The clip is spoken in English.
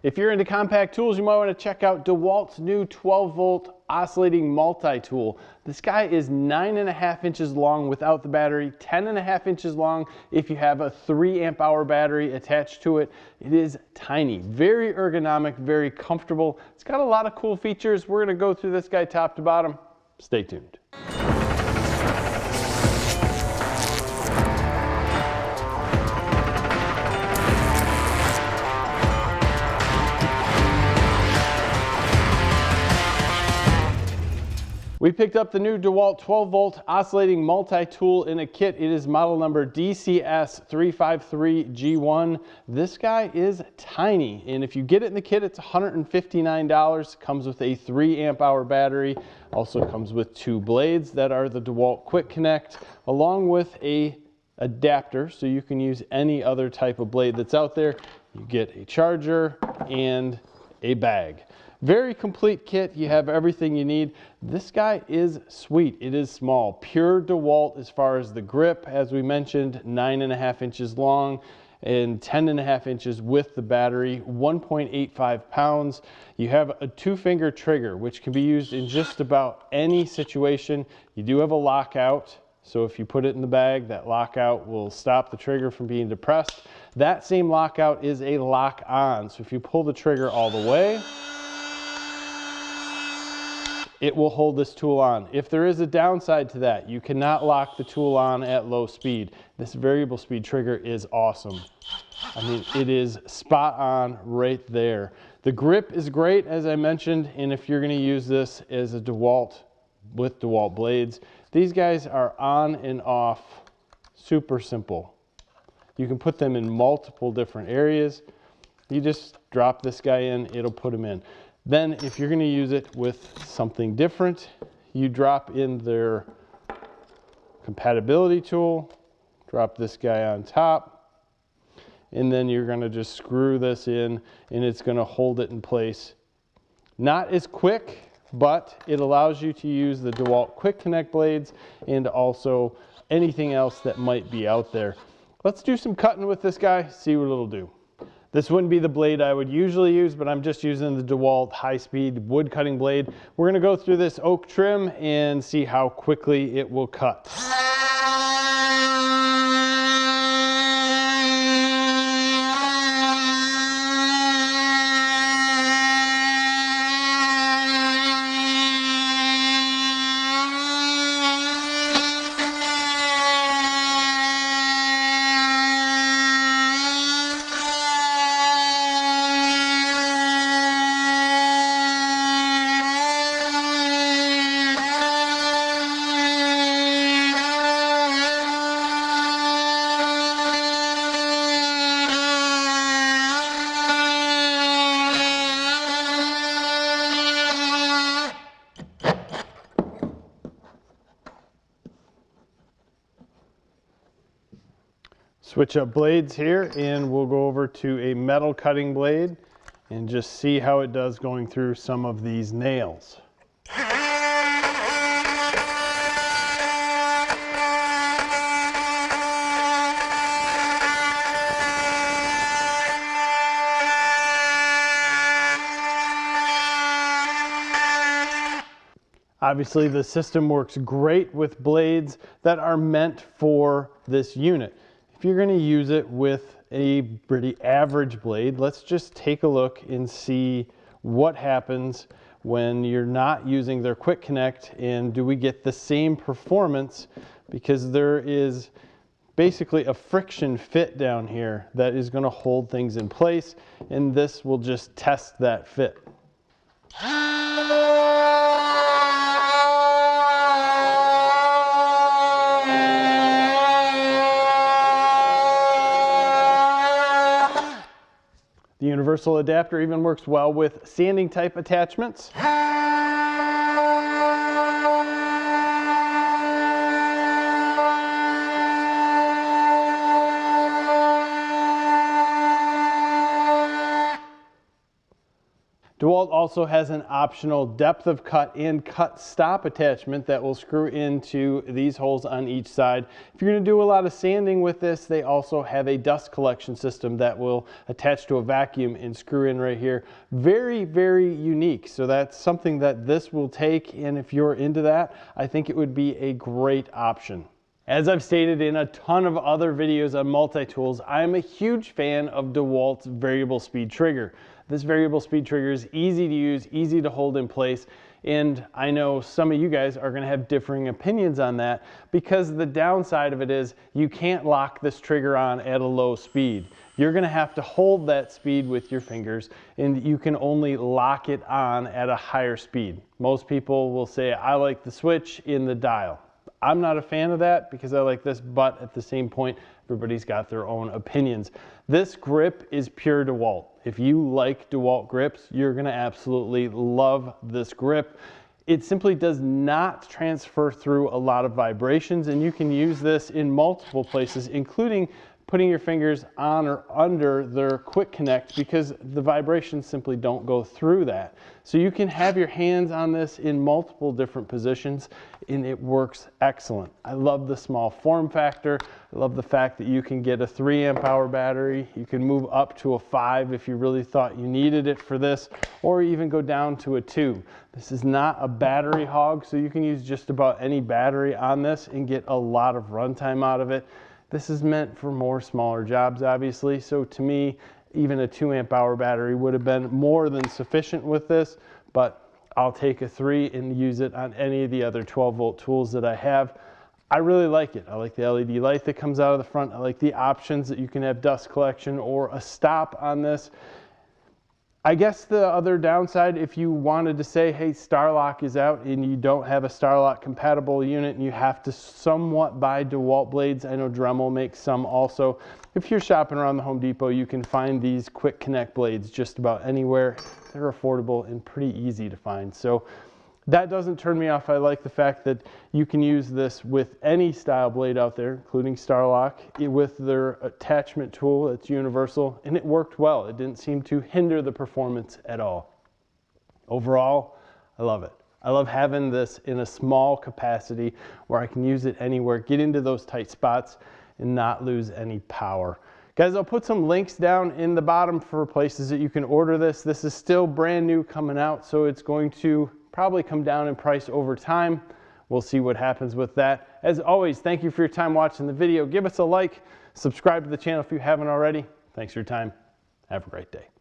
If you're into compact tools, you might want to check out DEWALT's new 12-volt oscillating multi-tool. This guy is 9.5 inches long without the battery, 10.5 inches long if you have a 3 amp hour battery attached to it. It is tiny, very ergonomic, very comfortable. It's got a lot of cool features. We're going to go through this guy top to bottom. Stay tuned. We picked up the new DEWALT 12-volt oscillating multi-tool in a kit. It is model number DCS353 G1. This guy is tiny, and if you get it in the kit, it's $159. Comes with a 3 amp hour battery. Also comes with 2 blades that are the DEWALT Quick-Connect, along with a adapter, so you can use any other type of blade that's out there. You get a charger and a bag. Very complete kit. You have everything you need. This guy is sweet. It is small. Pure DEWALT as far as the grip, as we mentioned, 9.5 inches long and 10.5 inches with the battery, 1.85 pounds. You have a 2-finger trigger, which can be used in just about any situation. You do have a lockout, so if you put it in the bag, that lockout will stop the trigger from being depressed. That same lockout is a lock on, so if you pull the trigger all the way, it will hold this tool on. If there is a downside to that, you cannot lock the tool on at low speed. This variable speed trigger is awesome. I mean, it is spot on right there. The grip is great, as I mentioned, and if you're gonna use this as a DEWALT with DEWALT blades, these guys are on and off, super simple. You can put them in multiple different areas. You just drop this guy in, it'll put them in. Then if you're going to use it with something different, you drop in their compatibility tool, drop this guy on top, and then you're going to just screw this in and it's going to hold it in place. Not as quick, but it allows you to use the DEWALT Quick-Connect blades and also anything else that might be out there. Let's do some cutting with this guy, see what it'll do. This wouldn't be the blade I would usually use, but I'm just using the DEWALT high-speed wood cutting blade. We're going to go through this oak trim and see how quickly it will cut. Switch up blades here and we'll go over to a metal cutting blade and just see how it does going through some of these nails. Obviously, the system works great with blades that are meant for this unit. If you're going to use it with a pretty average blade, let's just take a look and see what happens when you're not using their Quick Connect, and do we get the same performance, because there is basically a friction fit down here that is going to hold things in place, and this will just test that fit. The universal adapter even works well with sanding type attachments. DEWALT also has an optional depth of cut and cut stop attachment that will screw into these holes on each side. If you're going to do a lot of sanding with this, they also have a dust collection system that will attach to a vacuum and screw in right here. Very, very unique. So that's something that this will take, and if you're into that, I think it would be a great option. As I've stated in a ton of other videos on multi-tools, I'm a huge fan of DEWALT's variable speed trigger. This variable speed trigger is easy to use, easy to hold in place, and I know some of you guys are going to have differing opinions on that, because the downside of it is you can't lock this trigger on at a low speed. You're going to have to hold that speed with your fingers, and you can only lock it on at a higher speed. Most people will say, I like the switch in the dial. I'm not a fan of that because I like this, but at the same point, everybody's got their own opinions. This grip is pure DEWALT. If you like DEWALT grips, you're gonna absolutely love this grip. It simply does not transfer through a lot of vibrations, and you can use this in multiple places, including putting your fingers on or under their quick connect, because the vibrations simply don't go through that. So you can have your hands on this in multiple different positions, and it works excellent. I love the small form factor. I love the fact that you can get a 3 amp hour battery. You can move up to a 5 if you really thought you needed it for this, or even go down to a 2. This is not a battery hog, so you can use just about any battery on this and get a lot of runtime out of it. This is meant for more smaller jobs, obviously, so to me, even a 2 amp hour battery would have been more than sufficient with this, but I'll take a 3 and use it on any of the other 12 volt tools that I have. I really like it. I like the LED light that comes out of the front. I like the options that you can have dust collection or a stop on this. I guess the other downside, if you wanted to say, hey, Starlock is out and you don't have a Starlock compatible unit and you have to somewhat buy DEWALT blades, I know Dremel makes some also. If you're shopping around the Home Depot, you can find these quick connect blades just about anywhere. They're affordable and pretty easy to find. So that doesn't turn me off. I like the fact that you can use this with any style blade out there, including Starlock, with their attachment tool. It's universal, and it worked well. It didn't seem to hinder the performance at all. Overall, I love it. I love having this in a small capacity where I can use it anywhere, get into those tight spots, and not lose any power. Guys, I'll put some links down in the bottom for places that you can order this. This is still brand new coming out, so it's going to probably come down in price over time. We'll see what happens with that. As always, thank you for your time watching the video. Give us a like, subscribe to the channel if you haven't already. Thanks for your time. Have a great day.